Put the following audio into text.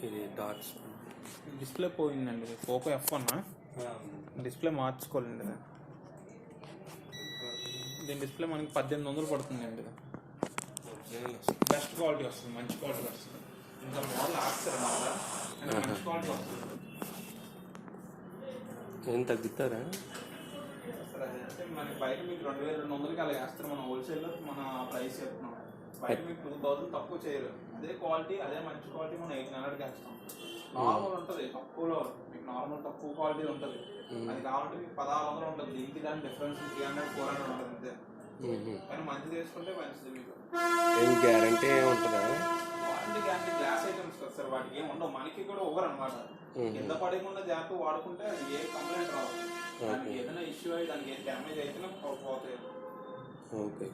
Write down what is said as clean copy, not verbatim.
ఇది dots display పోయిందండి. Poco F1 display మార్చుకోవాలండి. దీని డిస్ప్లే మనకి 1800 పడుతుందండి. బెస్ట్ క్వాలిటీ వస్తుంది, మంచి క్వాలిటీ వస్తుంది. ఇంకా మోడల్ ఆస్తారు అన్నమాట, అంటే మంచి క్వాలిటీ వస్తుంది. ఏం తగ్గుతారా? అంటే మనకి బయట మీకు 2200కి అలా వేస్తారు. మన హోల్సేల్లో మన ప్రైస్ చెప్తున్నాం. బయట మీకు 2000 తక్కువ చేయరు. అదే క్వాలిటీ, అదే మంచి క్వాలిటీ మనం 1800కి వేస్తాం. నార్మల్ ఉంటుంది తక్కువలో, మీకు నార్మల్ తక్కువ క్వాలిటీ ఉంటుంది. అది కావాలంటే మీకు 1600 ఉంటుంది. దీనికి దాని డిఫరెన్స్ 300 400 ఉంటుంది అంతే. కానీ మంచిది వేసుకుంటే మంచిది. మీకు ఏం గ్యారంటీ ఉంటుందా? వారంటీ గ్యారంటీ గ్లాస్ ఐటమ్స్ కదా సార్, వాటికి ఏమి ఉండవు. మనకి కూడా ఓవర్ అనమాట. కింద పడకుండా జాగ్రత్త వాడుకుంటే అది ఏ కంప్లైంట్ రావు. దానికి ఏదైనా ఇష్యూ అయ్యి దానికి ఏం డ్యామేజ్ అయితే పోతాయి. ఓకే.